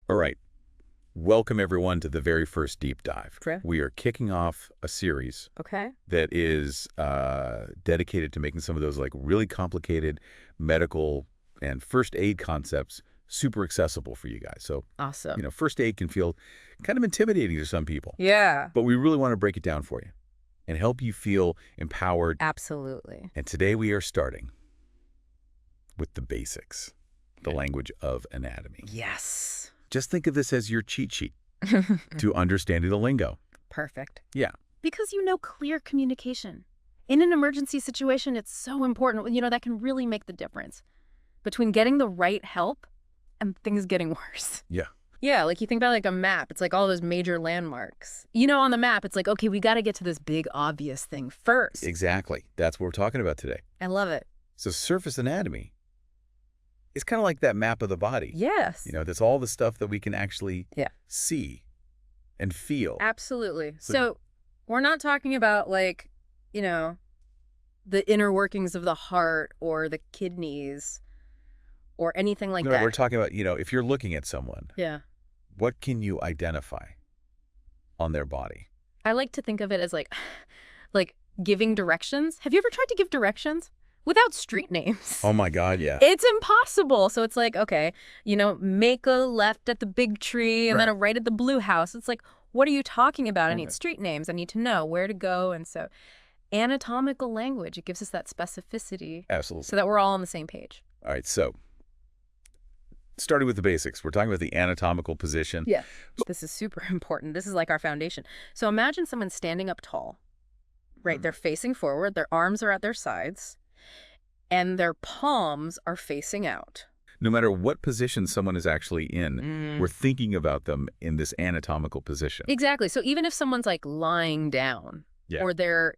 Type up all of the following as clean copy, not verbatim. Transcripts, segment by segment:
All right. Welcome, everyone, to the very first deep dive. True. We are kicking off a series Okay. that is dedicated to making some of those really complicated medical and first aid concepts super accessible for you guys. So, Awesome. first aid can feel kind of intimidating to some people, Yeah. but we really want to break it down for you and help you feel empowered. Absolutely. And today we are starting with the basics, the language of anatomy. Yes. Just think of this as your cheat sheet to understanding the lingo. Perfect. Yeah. Because clear communication. In an emergency situation, it's so important. That can really make the difference between getting the right help and things getting worse. Yeah. Yeah, like you think about a map. It's like all those major landmarks. On the map, it's like, okay, we got to get to this big obvious thing first. Exactly. That's what we're talking about today. I love it. So surface anatomy is kind of like that map of the body. Yes. That's all the stuff that we can actually see and feel. Absolutely. So we're not talking about the inner workings of the heart or the kidneys or anything like that. We're talking about, if you're looking at someone, Yeah. what can you identify on their body? I like to think of it as like giving directions. Have you ever tried to give directions without street names? Oh my God, yeah. It's impossible. So it's like, okay, make a left at the big tree and then a right at the blue house. It's like, what are you talking about? I need street names. I need to know where to go. And so anatomical language, it gives us that specificity. Absolutely. So that we're all on the same page. All right, so starting with the basics, we're talking about the anatomical position. Yeah. This is super important. This is like our foundation. So imagine someone standing up tall, right? They're facing forward. Their arms are at their sides and their palms are facing out. No matter what position someone is actually in, we're thinking about them in this anatomical position. Exactly. So even if someone's lying down or they're,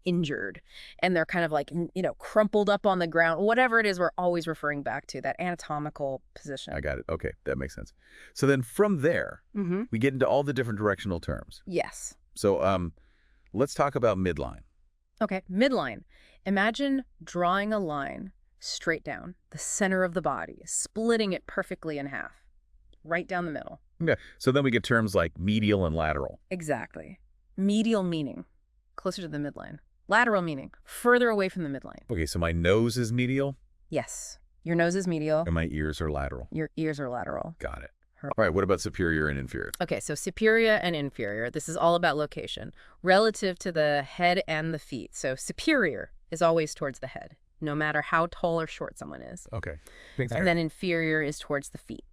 injured and they're kind of crumpled up on the ground, whatever it is, we're always referring back to that anatomical position. I got it. Okay, that makes sense. So then from there, we get into all the different directional terms. Yes. So let's talk about midline. Okay, midline. Imagine drawing a line straight down the center of the body, splitting it perfectly in half, right down the middle. Okay, so then we get terms like medial and lateral. Exactly. Medial meaning closer to the midline. Lateral meaning further away from the midline. Okay, so my nose is medial Yes. Your nose is medial. and my ears are lateral. Your ears are lateral. Got it. All right, what about superior and inferior? Okay, so superior and inferior. This is all about location relative to the head and the feet. So superior is always towards the head, no matter how tall or short someone is. Okay. And then inferior is towards the feet.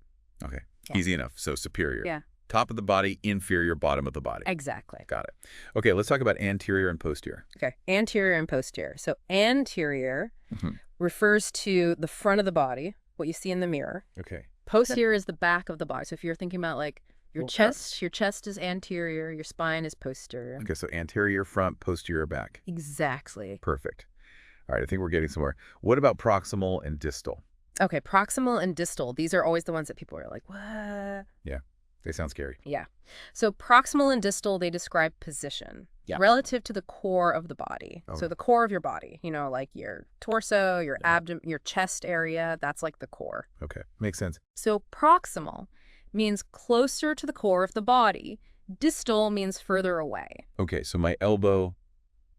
Okay, Yeah. easy enough. So superior. Yeah. Top of the body, inferior, bottom of the body. Exactly. Got it. Okay, let's talk about anterior and posterior. Okay, anterior and posterior. So anterior refers to the front of the body, what you see in the mirror. Okay. Posterior is the back of the body. So if you're thinking about your chest is anterior, your spine is posterior. Okay, so anterior, front, posterior, back. Exactly. Perfect. All right, I think we're getting somewhere. What about proximal and distal? Okay, proximal and distal. These are always the ones that people are like, what? Yeah, they sound scary. Yeah. So proximal and distal, they describe position relative to the core of the body. Oh. So the core of your body, like your torso, your abdomen, your chest area, that's like the core. Okay, makes sense. So proximal means closer to the core of the body. Distal means further away. Okay, so my elbow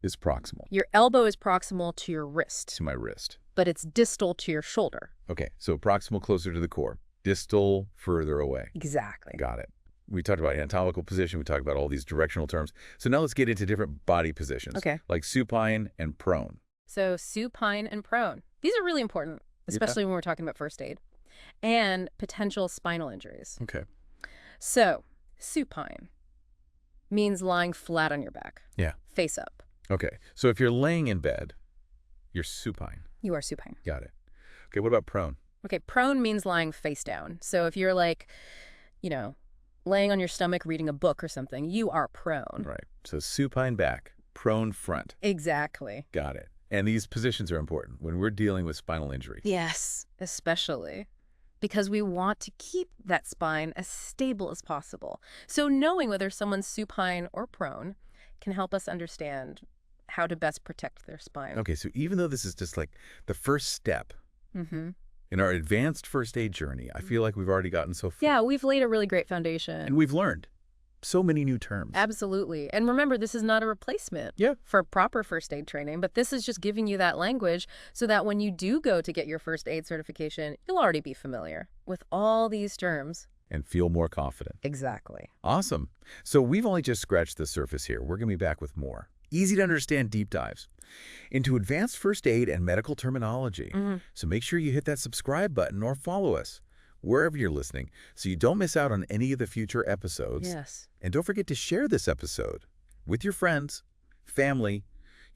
is proximal Your elbow is proximal to your wrist, to my wrist. but it's distal to your shoulder. Okay, so proximal closer to the core, distal further away. Exactly. Got it. We talked about anatomical position. We talked about all these directional terms. So now let's get into different body positions. Okay. Like supine and prone. So supine and prone. These are really important, especially when we're talking about first aid and potential spinal injuries. Okay. So supine means lying flat on your back. Yeah. Face up. Okay. So if you're laying in bed, you're supine. You are supine. Got it. Okay, what about prone? Okay, prone means lying face down. So if you're laying on your stomach reading a book or something, you are prone. Right. So supine back, prone front. Exactly. Got it. And these positions are important when we're dealing with spinal injury. Yes, especially because we want to keep that spine as stable as possible. So knowing whether someone's supine or prone can help us understand how to best protect their spine. Okay, so even though this is just like the first step In our advanced first aid journey, I feel like we've already gotten so far. Yeah, we've laid a really great foundation. And we've learned so many new terms. Absolutely. And remember, this is not a replacement for proper first aid training, but this is just giving you that language so that when you do go to get your first aid certification, you'll already be familiar with all these terms. And feel more confident. Exactly. Awesome. So we've only just scratched the surface here. We're going to be back with more easy to understand deep dives into advanced first aid and medical terminology. So make sure you hit that subscribe button or follow us wherever you're listening so you don't miss out on any of the future episodes. Yes. And don't forget to share this episode with your friends, family,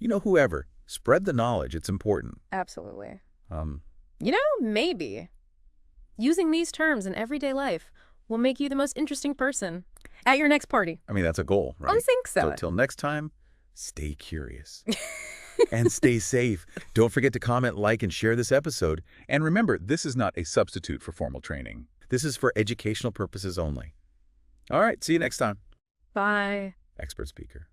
whoever. Spread the knowledge. It's important. Absolutely. Maybe using these terms in everyday life will make you the most interesting person at your next party. I mean, that's a goal, right? I think so. So till next time, stay curious and stay safe. Don't forget to comment, like, and share this episode. And remember, this is not a substitute for formal training. This is for educational purposes only. All right, see you next time. Bye. Expert speaker.